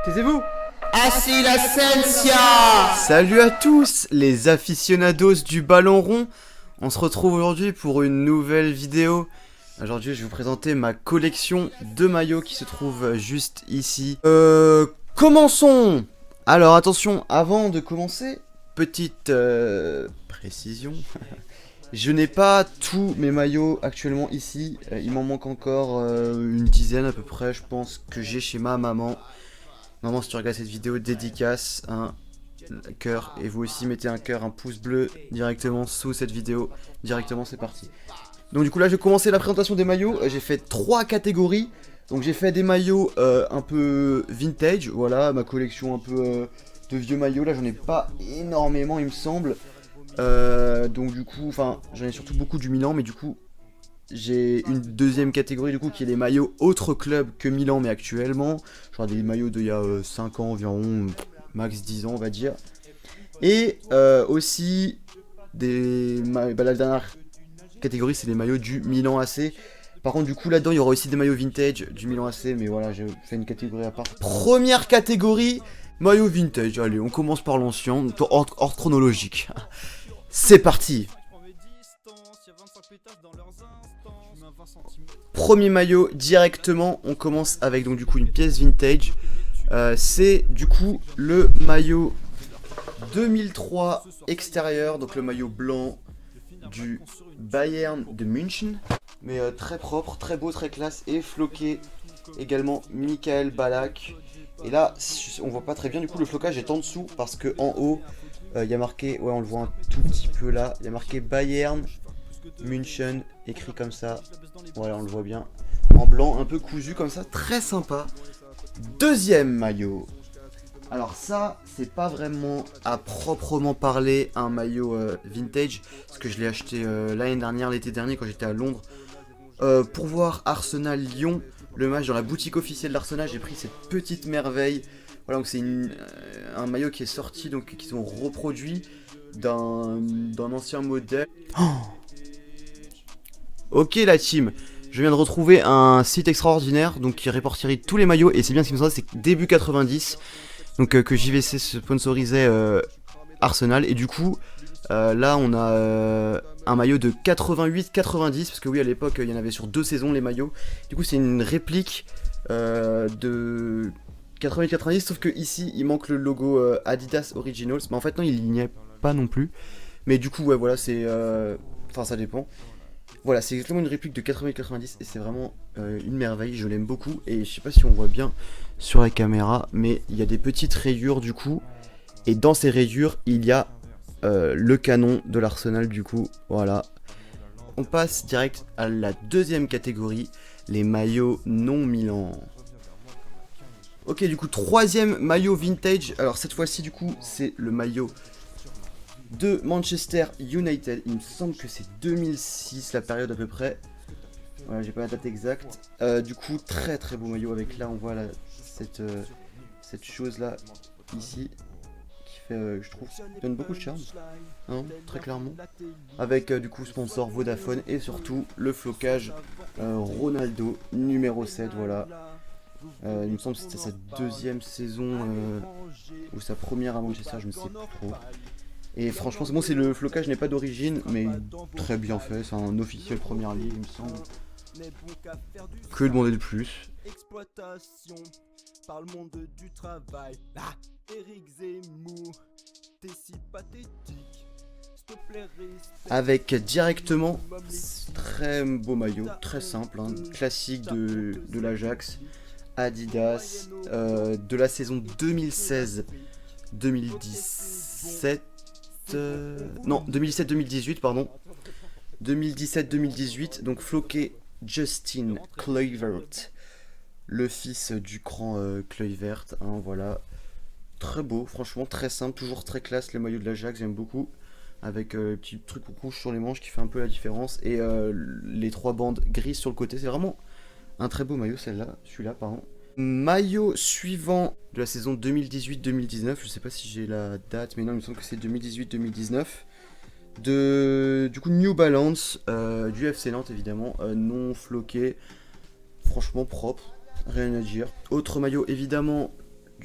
Taisez-vous. Assis la Sensia. Salut à tous les aficionados du ballon rond. On se retrouve aujourd'hui pour une nouvelle vidéo. Aujourd'hui je vais vous présenter ma collection de maillots qui se trouve juste ici. Commençons. Alors attention, avant de commencer, petite précision. Je n'ai pas tous mes maillots actuellement ici. Il m'en manque encore une dizaine à peu près, je pense, que j'ai chez ma maman. Maman, si tu regardes cette vidéo, dédicace, un cœur. Et vous aussi mettez un cœur, un pouce bleu directement sous cette vidéo. Directement, c'est parti. Donc du coup là, je vais commencer la présentation des maillots. J'ai fait 3 catégories. Donc j'ai fait des maillots un peu vintage. Voilà, ma collection un peu de vieux maillots. Là, j'en ai pas énormément, il me semble. Donc du coup, enfin, j'en ai surtout beaucoup du Milan. Mais du coup, j'ai une deuxième catégorie du coup qui est les maillots autres clubs que Milan mais actuellement. Genre des maillots d'il y a 5 ans environ, max 10 ans on va dire. Et aussi la dernière catégorie c'est les maillots du Milan AC. Par contre du coup là-dedans il y aura aussi des maillots vintage du Milan AC, mais voilà, j'ai fait une catégorie à part. Première catégorie, maillot vintage. Allez, on commence par l'ancien, ordre chronologique. C'est parti. Premier maillot directement, on commence avec donc du coup une pièce vintage. C'est du coup le maillot 2003 extérieur, donc le maillot blanc du Bayern de München. Mais très propre, très beau, très classe et floqué également Michael Ballack. Et là, on voit pas très bien, du coup le flocage est en dessous parce que en haut, il y a marqué, ouais on le voit un tout petit peu là, il y a marqué Bayern München, écrit comme ça, voilà on le voit bien, en blanc, un peu cousu comme ça, très sympa. Deuxième maillot, alors ça c'est pas vraiment à proprement parler un maillot vintage, parce que je l'ai acheté l'année dernière, l'été dernier quand j'étais à Londres, pour voir Arsenal-Lyon, le match dans la boutique officielle d'Arsenal. J'ai pris cette petite merveille, voilà, donc c'est un maillot qui est sorti, donc qu'ils ont reproduit d'un ancien modèle. Oh, ok la team, je viens de retrouver un site extraordinaire donc qui répertorie tous les maillots, et c'est bien ce qui me semble, c'est début 90, donc que JVC sponsorisait Arsenal, et du coup là on a un maillot de 88-90, parce que oui à l'époque il y en avait sur 2 saisons les maillots, du coup c'est une réplique de 88-90, sauf que ici il manque le logo Adidas Originals, mais en fait non il n'y est pas non plus, mais du coup ouais voilà c'est enfin ça dépend. Voilà, c'est exactement une réplique de 80-90 et c'est vraiment une merveille, je l'aime beaucoup. Et je sais pas si on voit bien sur la caméra, mais il y a des petites rayures du coup. Et dans ces rayures, il y a le canon de l'Arsenal du coup, voilà. On passe direct à la deuxième catégorie, les maillots non Milan. Ok, du coup, troisième maillot vintage. Alors cette fois-ci du coup, c'est le maillot de Manchester United, il me semble que c'est 2006 la période à peu près. Voilà, j'ai pas la date exacte. Du coup, très très beau maillot avec là, on voit là, cette chose là ici qui fait, je trouve, donne beaucoup de charme, hein, très clairement. Avec du coup sponsor Vodafone et surtout le flocage Ronaldo numéro 7, voilà. Il me semble que c'était sa deuxième saison ou sa première à Manchester, je ne sais plus trop. Et franchement, c'est bon, le flocage n'est pas d'origine, mais très bien fait. C'est un officiel première ligue, il me semble. Que demander de plus? Avec directement, très beau maillot, très simple, hein, classique de l'Ajax, Adidas, de la saison 2016-2017. Non, 2017-2018, pardon. 2017-2018, donc floqué Justin Kluivert, le fils du grand Kluivert, hein, voilà. Très beau, franchement, très simple, toujours très classe, les maillots de l'Ajax, j'aime beaucoup. Avec le petit truc rouge sur les manches qui fait un peu la différence. Et les 3 bandes grises sur le côté, c'est vraiment un très beau maillot, celui-là, pardon. Maillot suivant de la saison 2018-2019, je sais pas si j'ai la date, mais non, il me semble que c'est 2018-2019. Du coup, New Balance, du FC Nantes évidemment, non floqué, franchement propre, rien à dire. Autre maillot évidemment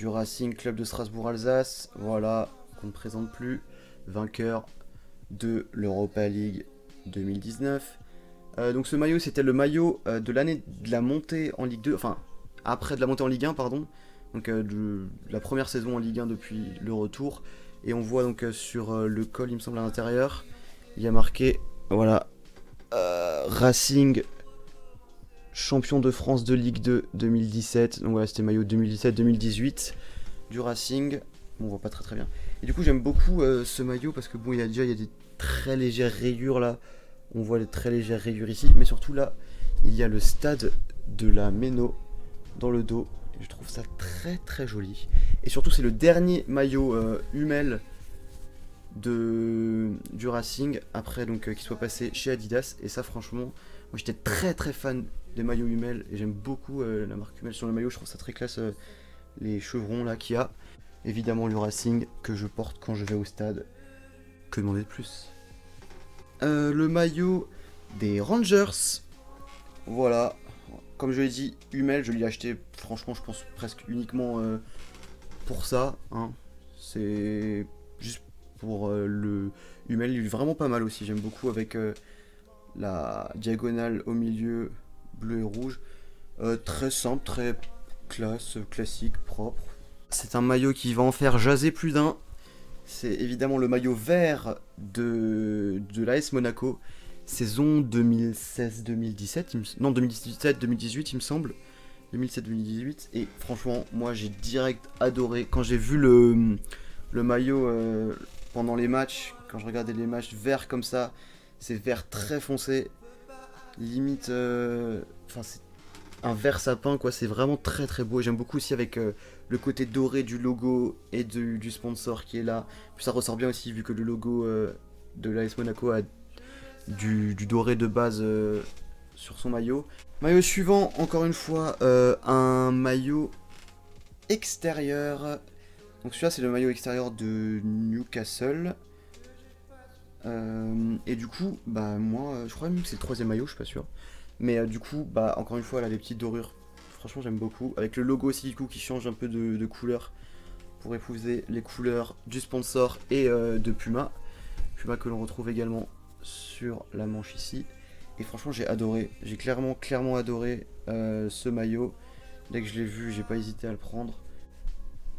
du Racing Club de Strasbourg-Alsace, voilà, qu'on ne présente plus, vainqueur de l'Europa League 2019. Donc ce maillot, c'était le maillot de l'année de la montée en Ligue 2, enfin, après de la montée en Ligue 1, pardon, donc de la première saison en Ligue 1 depuis le retour. Et on voit donc sur le col, il me semble, à l'intérieur, il y a marqué, voilà, Racing champion de France de Ligue 2 2017. Donc voilà, c'était maillot 2017-2018 du Racing. Bon, on voit pas très bien. Et du coup, j'aime beaucoup ce maillot parce que bon, il y a des très légères rayures là. On voit les très légères rayures ici, mais surtout là, il y a le stade de la Méno dans le dos. Et je trouve ça très joli. Et surtout, c'est le dernier maillot Hummel du Racing après donc qu'il soit passé chez Adidas. Et ça, franchement, moi j'étais très fan des maillots Hummel et j'aime beaucoup la marque Hummel sur le maillot. Je trouve ça très classe, les chevrons là qu'il y a. Évidemment, le Racing que je porte quand je vais au stade. Que demander de plus? Le maillot des Rangers, voilà, comme je l'ai dit, Hummel, je l'ai acheté, franchement, je pense presque uniquement pour ça, hein. C'est juste pour le Hummel, il est vraiment pas mal aussi, j'aime beaucoup avec la diagonale au milieu, bleu et rouge, très simple, très classe, classique, propre. C'est un maillot qui va en faire jaser plus d'un. C'est évidemment le maillot vert de l'AS Monaco, saison 2016-2017, non 2017-2018 il me semble, 2017-2018, et franchement moi j'ai direct adoré, quand j'ai vu le maillot pendant les matchs, quand je regardais les matchs vert comme ça, c'est vert très foncé, limite, enfin c'est un vert sapin quoi, c'est vraiment très beau, et j'aime beaucoup aussi avec le côté doré du logo et du sponsor qui est là. Puis ça ressort bien aussi vu que le logo de l'AS Monaco a du doré de base sur son maillot. Maillot suivant, encore une fois, un maillot extérieur. Donc celui-là c'est le maillot extérieur de Newcastle. Et du coup, bah moi, je crois même que c'est le troisième maillot, je suis pas sûr. Mais du coup, bah encore une fois, là, les petites dorures, franchement j'aime beaucoup. Avec le logo aussi du coup qui change un peu de couleur pour épouser les couleurs du sponsor et de Puma. Puma que l'on retrouve également sur la manche ici. Et franchement j'ai adoré, j'ai clairement adoré ce maillot. Dès que je l'ai vu, j'ai pas hésité à le prendre.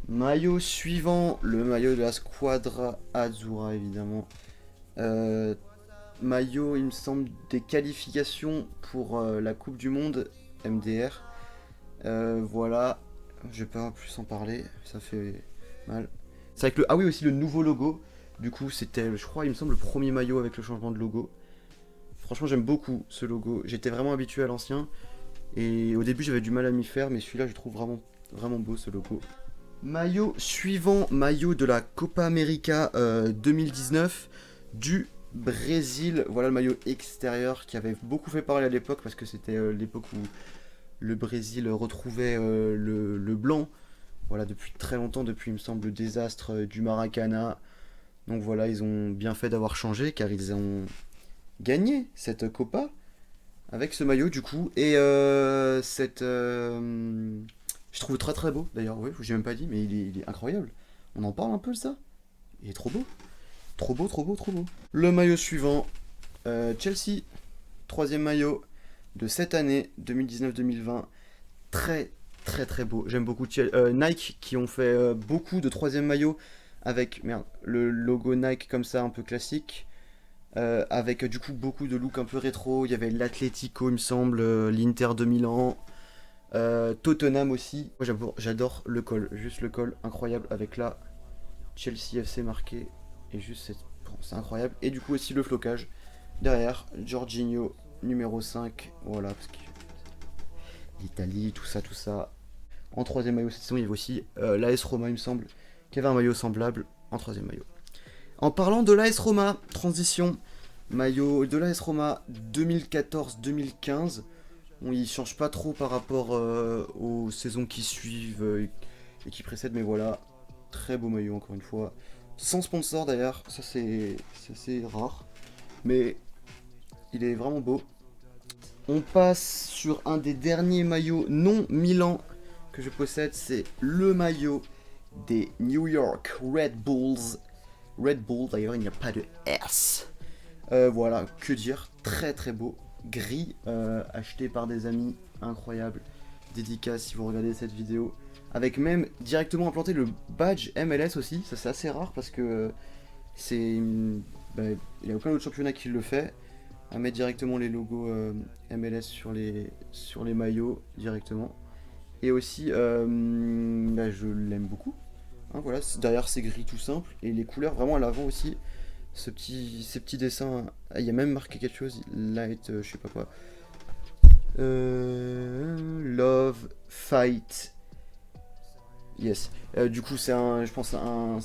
Maillot suivant, le maillot de la Squadra Azzurra évidemment. Maillot, il me semble, des qualifications pour la Coupe du Monde MDR. Voilà, je vais pas plus en parler, ça fait mal. C'est avec le, ah oui aussi le nouveau logo. Du coup, c'était, je crois, il me semble, le premier maillot avec le changement de logo. Franchement, j'aime beaucoup ce logo. J'étais vraiment habitué à l'ancien et au début, j'avais du mal à m'y faire, mais celui-là, je trouve vraiment beau ce logo. Maillot suivant, maillot de la Copa América 2019 du Brésil. Voilà le maillot extérieur qui avait beaucoup fait parler à l'époque parce que c'était l'époque où le Brésil retrouvait le blanc. Voilà, depuis très longtemps, depuis il me semble le désastre du Maracana. Donc voilà, ils ont bien fait d'avoir changé car ils ont gagné cette Copa avec ce maillot du coup. Et je trouve très beau d'ailleurs, oui, j'ai même pas dit, mais il est incroyable. On en parle un peu de ça. Il est trop beau. Trop beau. Le maillot suivant, Chelsea, troisième maillot de cette année, 2019-2020. Très beau. J'aime beaucoup Nike qui ont fait beaucoup de troisième maillot avec le logo Nike comme ça, un peu classique. Avec du coup beaucoup de looks un peu rétro. Il y avait l'Atlético, il me semble, l'Inter de Milan. Tottenham aussi. Moi j'adore le col, juste le col incroyable avec la Chelsea FC marqué. Et juste c'est incroyable. Et du coup aussi le flocage. Derrière, Jorginho numéro 5. Voilà, parce que l'Italie, tout ça. En troisième maillot cette saison, il y avait aussi l'AS Roma, il me semble, qui avait un maillot semblable en troisième maillot. En parlant de l'AS Roma, transition, maillot de l'AS Roma 2014-2015. Bon, il change pas trop par rapport aux saisons qui suivent et qui précèdent, mais voilà, très beau maillot encore une fois. Sans sponsor d'ailleurs, ça c'est assez rare, mais il est vraiment beau. On passe sur un des derniers maillots non Milan que je possède, c'est le maillot des New York Red Bulls. Red Bull, d'ailleurs, il n'y a pas de S. Voilà, que dire, très très beau. Gris, acheté par des amis, incroyable. Dédicace si vous regardez cette vidéo. Avec même directement implanté le badge MLS aussi, ça c'est assez rare parce que il n'y a aucun autre championnat qui le fait. À mettre directement les logos MLS sur les maillots directement. Et aussi, je l'aime beaucoup. Hein, voilà, derrière c'est gris tout simple. Et les couleurs vraiment à l'avant aussi. Ces petits dessins. Il y a même marqué quelque chose. Light, je sais pas quoi. Love, fight. Yes. Du coup, c'est je pense un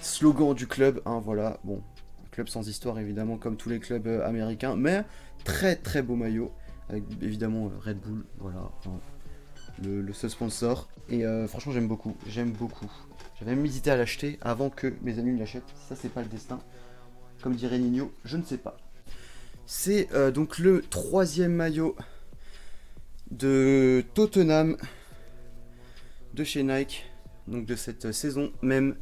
slogan du club. Hein, voilà. Bon, un club sans histoire évidemment, comme tous les clubs américains. Mais très très beau maillot. Avec évidemment Red Bull. Voilà. Hein, le seul sponsor. Et franchement, j'aime beaucoup. J'aime beaucoup. J'avais même hésité à l'acheter avant que mes amis me l'achètent. Ça, c'est pas le destin. Comme dirait Nino, je ne sais pas. C'est donc le 3e maillot de Tottenham de chez Nike. Donc de cette saison même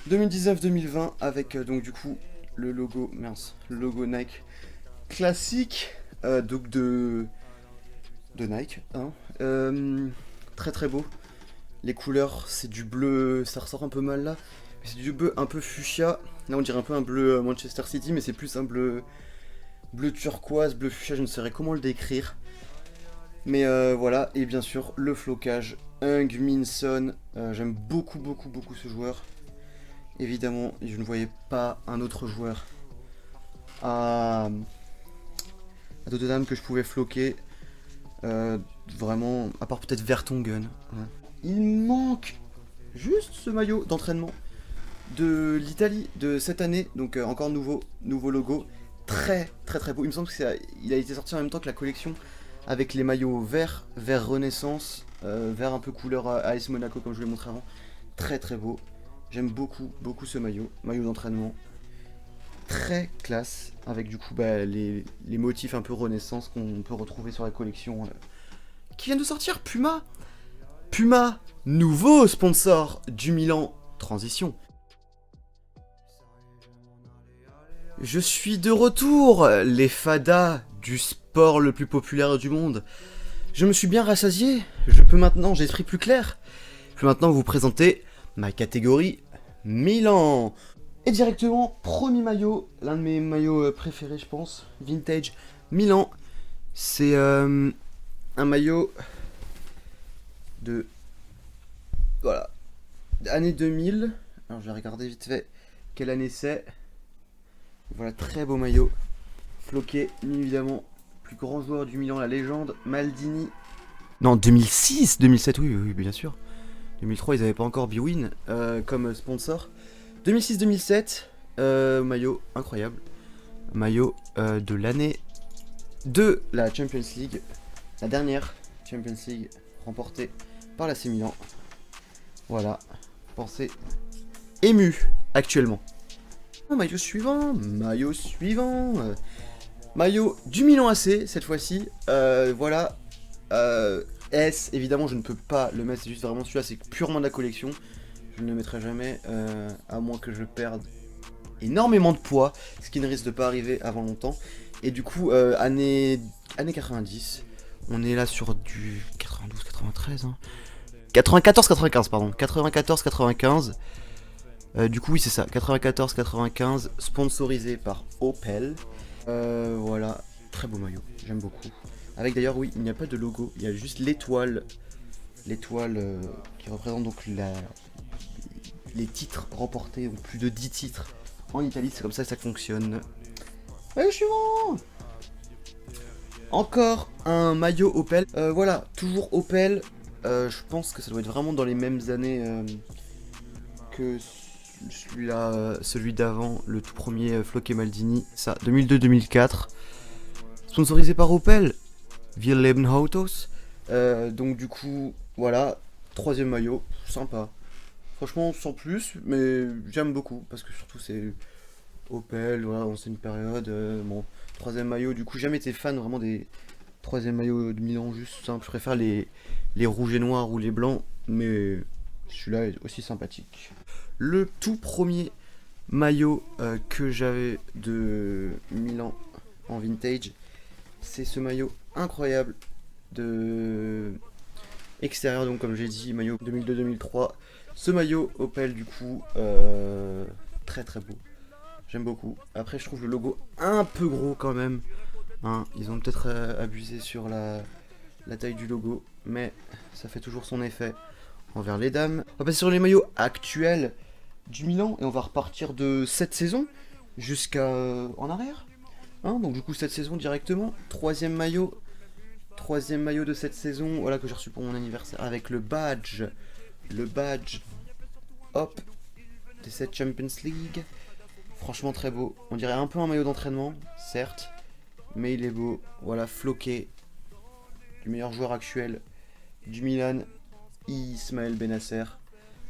2019-2020 avec donc du coup le logo, le logo Nike classique donc de Nike. Hein. Très très beau. Les couleurs, c'est du bleu, ça ressort un peu mal là. C'est du bleu un peu fuchsia. Là on dirait un peu un bleu Manchester City, mais c'est plus un bleu turquoise, bleu fuchsia, je ne saurais comment le décrire. Mais voilà, et bien sûr le flocage, Heung-min Son. J'aime beaucoup ce joueur. Évidemment, je ne voyais pas un autre joueur à Tottenham que je pouvais floquer. Vraiment, à part peut-être Vertonghen. Ouais. Il manque juste ce maillot d'entraînement de l'Italie de cette année, donc encore nouveau logo, très beau. Il me semble qu'il a été sorti en même temps que la collection avec les maillots vert Renaissance, vert un peu couleur AS Monaco comme je vous l'ai montré avant, très beau. J'aime beaucoup ce maillot d'entraînement, très classe, avec du coup les motifs un peu Renaissance qu'on peut retrouver sur la collection qui vient de sortir, Puma, nouveau sponsor du Milan Transition. Je suis de retour, les fadas du sport le plus populaire du monde. Je me suis bien rassasié, j'ai l'esprit plus clair. Je peux maintenant vous présenter ma catégorie Milan. Et directement, premier maillot, l'un de mes maillots préférés je pense, vintage Milan. C'est un maillot de... Voilà, année 2000. Alors je vais regarder vite fait quelle année c'est. Voilà, très beau maillot. Floqué, évidemment, plus grand joueur du Milan, la légende, Maldini. Non, 2006, 2007, oui, bien sûr. 2003, ils n'avaient pas encore Bwin comme sponsor. 2006-2007, maillot incroyable. Maillot de l'année de la Champions League. La dernière Champions League remportée par l'AC Milan. Voilà, pensez ému actuellement. Maillot suivant. Maillot du Milan AC cette fois-ci. Voilà. S, évidemment, je ne peux pas le mettre. C'est juste vraiment celui-là, c'est purement de la collection. Je ne le mettrai jamais, à moins que je perde énormément de poids, ce qui ne risque de pas arriver avant longtemps. Et du coup, année 90, on est là sur du 92-93. Hein. 94-95, pardon. 94-95. Du coup, oui, c'est ça. 94-95, sponsorisé par Opel. Voilà, très beau maillot, j'aime beaucoup. Avec d'ailleurs, oui, il n'y a pas de logo, il y a juste l'étoile. L'étoile qui représente donc les titres remportés, donc plus de 10 titres en Italie, c'est comme ça que ça fonctionne. Maillot suivant. Encore un maillot Opel. Voilà, toujours Opel. Je pense que ça doit être vraiment dans les mêmes années que celui d'avant, le tout premier Floqué Maldini, ça, 2002-2004. Sponsorisé par Opel, Willem Autos. Donc du coup, voilà, 3e maillot, sympa. Franchement, sans plus, mais j'aime beaucoup, parce que surtout c'est Opel, voilà, c'est une période, bon, 3e maillot, du coup, jamais été fan vraiment des Troisième maillot de Milan, juste simple. Je préfère les rouges et noirs ou les blancs, mais celui-là est aussi sympathique. Le tout premier maillot que j'avais de Milan en vintage, c'est ce maillot incroyable de extérieur, donc comme j'ai dit, maillot 2002-2003. Ce maillot Opel, du coup, très très beau. J'aime beaucoup. Après, je trouve le logo un peu gros quand même. Hein, ils ont peut-être abusé sur la taille du logo, mais ça fait toujours son effet envers les dames. On va passer sur les maillots actuels du Milan et on va repartir de cette saison jusqu'à en arrière. Hein, donc du coup cette saison directement. Troisième maillot de cette saison, voilà, que j'ai reçu pour mon anniversaire avec le badge hop de cette Champions League. Franchement très beau. On dirait un peu un maillot d'entraînement, certes, mais il est beau. Voilà, floqué du meilleur joueur actuel du Milan, Ismaël Bennacer.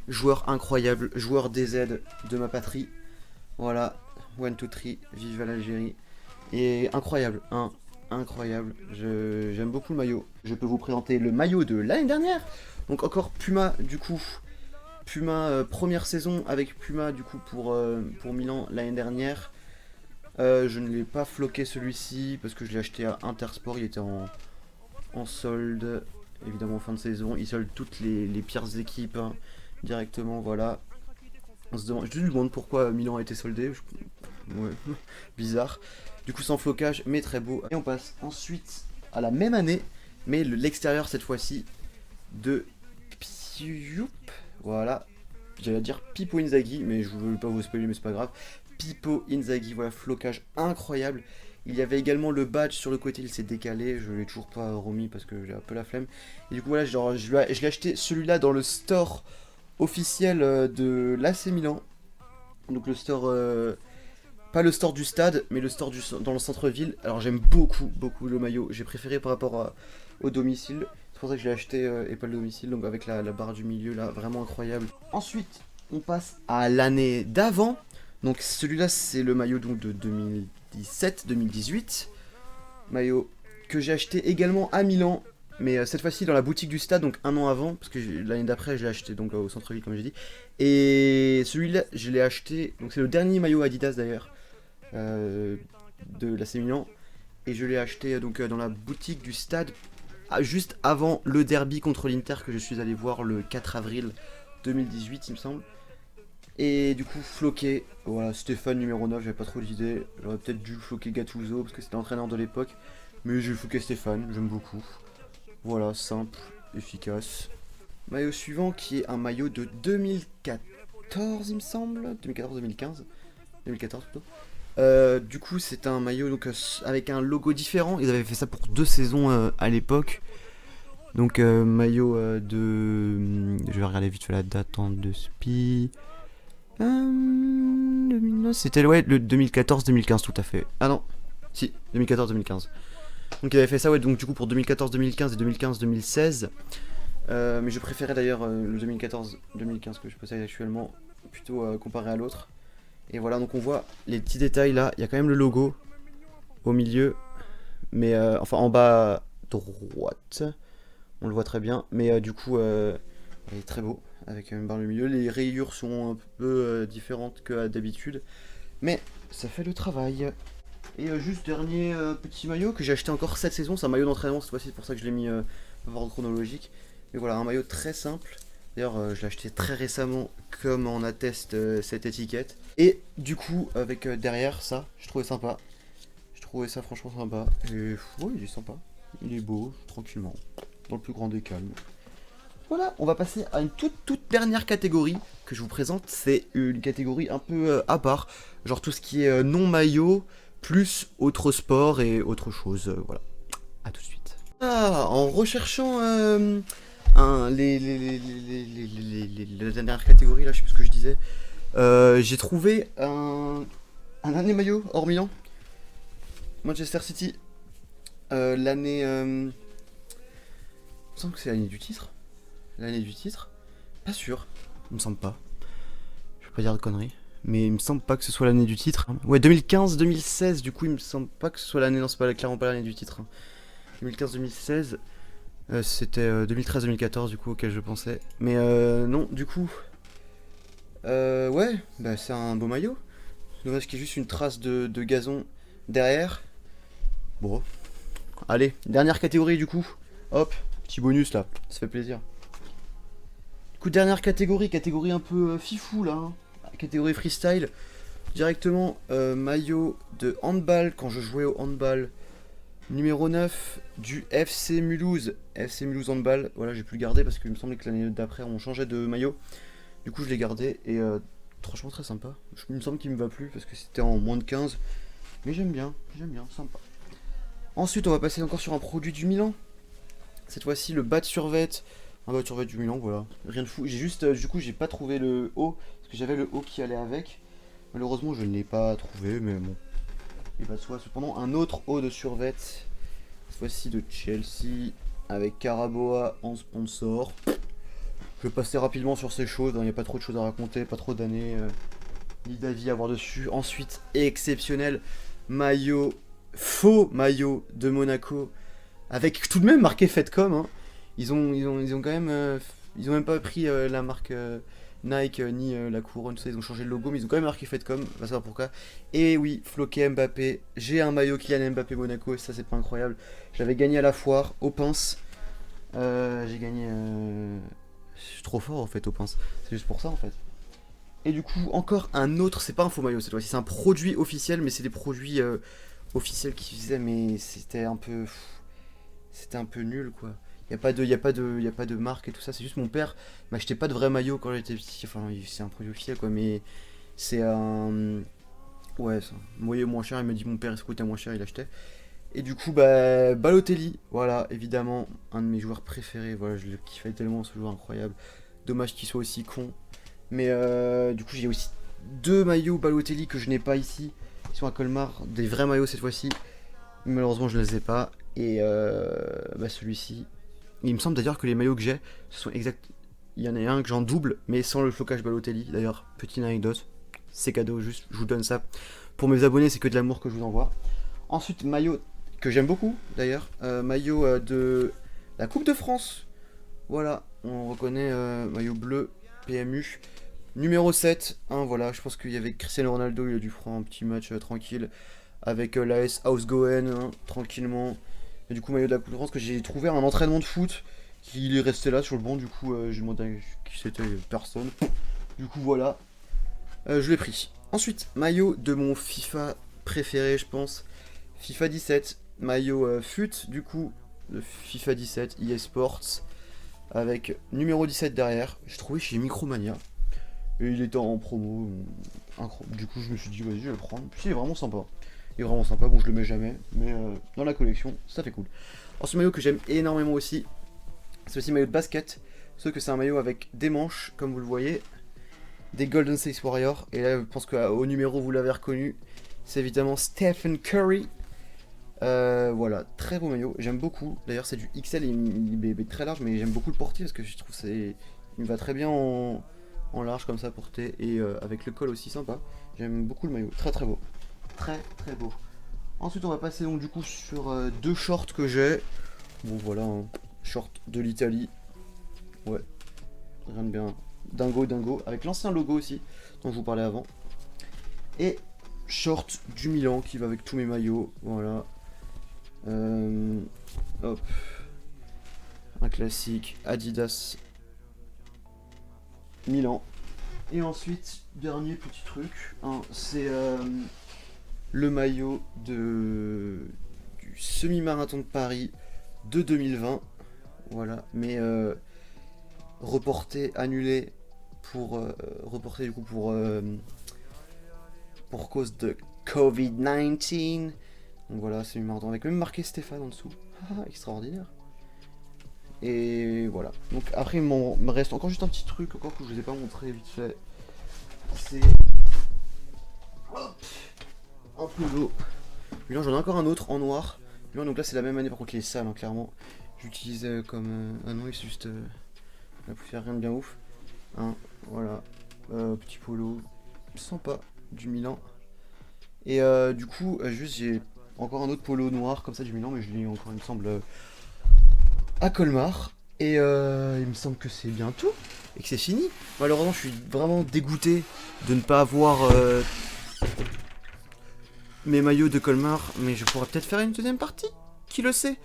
Joueur incroyable, joueur DZ de ma patrie. Voilà, 1, 2, 3, vive à l'Algérie. Et incroyable, hein, incroyable. J'aime beaucoup le maillot. Je peux vous présenter le maillot de l'année dernière. Donc encore Puma, du coup. Puma, première saison avec Puma, du coup, pour Milan l'année dernière. Je ne l'ai pas floqué celui-ci parce que je l'ai acheté à Intersport. Il était en solde, évidemment en fin de saison. Il solde toutes les pires équipes, hein, directement, voilà. Je me demande pourquoi Milan a été soldé. Ouais, bizarre. Du coup sans flocage, mais très beau. Et on passe ensuite à la même année, mais l'extérieur cette fois-ci de Pioup. Voilà, j'allais dire Pippo Inzaghi, mais je ne veux pas vous spoiler, mais c'est pas grave. Pippo Inzaghi, voilà, flocage incroyable. Il y avait également le badge sur le côté, il s'est décalé, je l'ai toujours pas remis parce que j'ai un peu la flemme. Et du coup voilà, genre, je l'ai acheté celui-là dans le store officiel de l'AC Milan. Donc le store, pas le store du stade, mais le store dans le centre-ville. Alors j'aime beaucoup le maillot, j'ai préféré par rapport au domicile. C'est pour ça que je l'ai acheté et pas le domicile, donc avec la barre du milieu là, vraiment incroyable. Ensuite, on passe à l'année d'avant. Donc celui-là, c'est le maillot donc, de 2017-2018. Maillot que j'ai acheté également à Milan, mais cette fois-ci dans la boutique du stade, donc un an avant, parce que l'année d'après, je l'ai acheté donc au centre-ville, comme j'ai dit. Et celui-là, je l'ai acheté, donc c'est le dernier maillot Adidas d'ailleurs, de l'AC Milan. Et je l'ai acheté donc dans la boutique du stade, juste avant le derby contre l'Inter que je suis allé voir le 4 avril 2018, il me semble. Et du coup, floqué, voilà, Stéphane numéro 9, j'avais pas trop d'idées. J'aurais peut-être dû floquer Gattuso parce que c'était l'entraîneur de l'époque. Mais j'ai floqué Stéphane, j'aime beaucoup. Voilà, simple, efficace. Maillot suivant qui est un maillot de 2014, il me semble. 2014-2015. 2014 plutôt. Du coup, c'est un maillot donc, avec un logo différent. Ils avaient fait ça pour 2 saisons à l'époque. Donc, maillot de. Je vais regarder vite fait la date de SPI. C'était ouais, le 2014-2015, tout à fait. Ah non, si, 2014-2015. Donc, ils avaient fait ça, ouais, donc du coup pour 2014-2015 et 2015-2016. Mais je préférais d'ailleurs le 2014-2015 que je possède actuellement, plutôt comparé à l'autre. Et voilà, donc on voit les petits détails là. Il y a quand même le logo au milieu, mais enfin en bas à droite, on le voit très bien. Mais du coup, il est très beau avec une barre au milieu. Les rayures sont un peu différentes que d'habitude, mais ça fait le travail. Et juste dernier petit maillot que j'ai acheté encore cette saison. C'est un maillot d'entraînement cette fois-ci, c'est pour ça que je l'ai mis par ordre chronologique. Mais voilà, un maillot très simple. D'ailleurs, je l'ai acheté très récemment, comme en atteste cette étiquette. Et du coup, avec derrière ça, je trouvais sympa. Je trouvais ça franchement sympa. Et ouais, il est sympa. Il est beau, tranquillement, dans le plus grand des calmes. Voilà, on va passer à une toute dernière catégorie que je vous présente. C'est une catégorie un peu à part. Genre tout ce qui est non maillot, plus autre sport et autre chose. Voilà, à tout de suite. Ah, en recherchant... la dernière catégorie, là, je sais plus ce que je disais. J'ai trouvé un dernier maillot hors Milan. Manchester City. L'année. Il me semble que c'est l'année du titre. L'année du titre. Pas sûr. Il me semble pas. Je vais pas dire de conneries. Mais il me semble pas que ce soit l'année du titre. Ouais, 2015-2016. Du coup, il me semble pas que ce soit l'année. Non, c'est pas clairement pas l'année du titre. 2015-2016. C'était 2013-2014 du coup auquel je pensais. Mais non, du coup. Ouais, bah c'est un beau maillot. Dommage qu'il y ait juste une trace de gazon derrière. Bon. Allez, dernière catégorie du coup. Hop, petit bonus là, ça fait plaisir. Du coup, dernière catégorie, catégorie un peu fifou là. Hein. Catégorie freestyle. Directement maillot de handball quand je jouais au handball. Numéro 9 du FC Mulhouse. FC Mulhouse handball. Voilà, j'ai pu le garder parce qu'il me semblait que l'année d'après on changeait de maillot. Du coup, je l'ai gardé et franchement très sympa. Il me semble qu'il me va plus parce que c'était en moins de 15. Mais j'aime bien, sympa. Ensuite, on va passer encore sur un produit du Milan. Cette fois-ci, le bas de survêt. Un bas de survêt du Milan, voilà. Rien de fou. J'ai juste, du coup, j'ai pas trouvé le haut. Parce que j'avais le haut qui allait avec. Malheureusement, je ne l'ai pas trouvé, mais bon. Il va de soi. Cependant, un autre haut de survêt. Cette fois-ci de Chelsea. Avec Caraboa en sponsor. Je vais passer rapidement sur ces choses. Il n'y a pas trop de choses à raconter. Pas trop d'années. Ni d'avis à voir dessus. Ensuite, exceptionnel. Maillot. Faux maillot de Monaco. Avec tout de même marqué Fedcom. Hein. Ils ont quand même. Ils ont même pas pris la marque Nike ni la couronne, tout ça. Ils ont changé le logo, mais ils ont quand même marqué Fedcom. On va savoir pourquoi. Et oui, floqué Mbappé. J'ai un maillot Kylian Mbappé Monaco. Et ça, c'est pas incroyable. J'avais gagné à la foire, au pince. J'ai gagné. Je suis trop fort en fait, au pince. C'est juste pour ça en fait. Et du coup, encore un autre. C'est pas un faux maillot cette fois-ci. C'est un produit officiel, mais c'est des produits officiels qui faisaient. Mais c'était un peu. C'était un peu nul quoi. Y a pas de marque et tout ça, c'est juste mon père m'achetait pas de vrai maillot quand j'étais petit, enfin c'est un produit officiel quoi, mais c'est un... Ouais, c'est un maillot moins cher, il m'a dit mon père il se coûtait moins cher, il achetait. Et du coup bah Balotelli, voilà, évidemment, un de mes joueurs préférés, voilà, je le kiffais tellement ce joueur incroyable. Dommage qu'il soit aussi con. Mais du coup j'ai aussi deux maillots Balotelli que je n'ai pas ici, ils sont à Colmar, des vrais maillots cette fois-ci. Malheureusement je ne les ai pas. Et bah celui-ci. Il me semble d'ailleurs que les maillots que j'ai, ce sont exact. Il y en a un que j'en double, mais sans le flocage Balotelli. D'ailleurs, petite anecdote, c'est cadeau, juste je vous donne ça. Pour mes abonnés, c'est que de l'amour que je vous envoie. Ensuite, maillot que j'aime beaucoup d'ailleurs, maillot de la Coupe de France. Voilà, on reconnaît maillot bleu, PMU. Numéro 7, hein, voilà, je pense qu'il y avait Cristiano Ronaldo, il a dû faire un petit match tranquille avec l'AS Ausgoen, hein, tranquillement. Et du coup, maillot de la Coupe de France que j'ai trouvé à un entraînement de foot, qu'il est resté là sur le banc, du coup, j'ai demandé qui c'était, personne. Du coup, voilà, je l'ai pris. Ensuite, maillot de mon FIFA préféré, je pense, FIFA 17, maillot FUT, du coup, de FIFA 17, EA Sports, avec numéro 17 derrière. J'ai trouvé chez Micromania. Et il était en promo. Du coup, je me suis dit, vas-y, je vais le prendre. Puis il est vraiment sympa. Il est vraiment sympa. Bon, je le mets jamais. Mais dans la collection, ça fait cool. Alors, ce maillot que j'aime énormément aussi, c'est aussi un maillot de basket. Sauf que c'est un maillot avec des manches, comme vous le voyez. Des Golden State Warriors. Et là, je pense qu'au numéro, vous l'avez reconnu. C'est évidemment Stephen Curry. Voilà, très beau maillot. J'aime beaucoup. D'ailleurs, c'est du XL. Il est très large. Mais j'aime beaucoup le porter parce que je trouve que il me va très bien en large comme ça porté et avec le col aussi sympa. J'aime beaucoup le maillot, très très beau. Très très beau. Ensuite on va passer donc du coup sur deux shorts que j'ai. Bon voilà, hein. Short de l'Italie. Ouais, rien de bien. Dingo, avec l'ancien logo aussi, dont je vous parlais avant. Et short du Milan qui va avec tous mes maillots. Voilà. Hop. Un classique Adidas Milan. Et ensuite, dernier petit truc, hein, c'est le maillot du semi-marathon de Paris de 2020. Voilà, mais reporté, annulé reporté du coup pour cause de Covid-19. Donc voilà, semi-marathon avec même marqué Stéphane en dessous. Extraordinaire. Et voilà. Donc après il me reste encore juste un petit truc encore que je vous ai pas montré vite fait. C'est un peu d'eau. Puis là j'en ai encore un autre en noir. Donc là c'est la même année par contre il est sale hein, clairement. J'utilisais comme ah non il c'est juste la poussière, rien de bien ouf. Hein, voilà. Petit polo sympa du Milan. Et du coup juste j'ai Encore un autre polo noir comme ça du Milan, mais je l'ai eu encore, il me semble, à Colmar. Et il me semble que c'est bientôt et que c'est fini. Malheureusement, je suis vraiment dégoûté de ne pas avoir mes maillots de Colmar, mais je pourrais peut-être faire une deuxième partie. Qui le sait?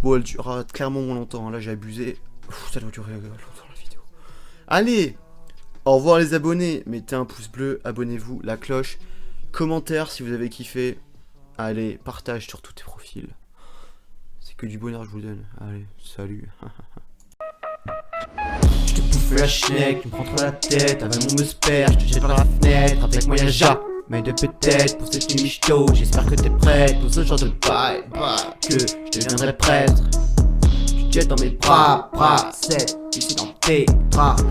Bon, elle durera clairement moins longtemps. Là, j'ai abusé. Ça doit durer longtemps la vidéo. Allez, au revoir les abonnés. Mettez un pouce bleu, abonnez-vous, la cloche, commentaire si vous avez kiffé. Allez, partage sur tous tes profils. C'est que du bonheur je vous donne. Allez, salut. Je te bouffe la schneck, tu me prends trop la tête. Avec mon musper, je te jette par la fenêtre. Avec moi y'a jamais de peut-être pour cette nuit michto. J'espère que t'es prête pour ce genre de bail. Que je deviendrai prêtre. Je te jette dans mes bras, 7, ici dans tes bras.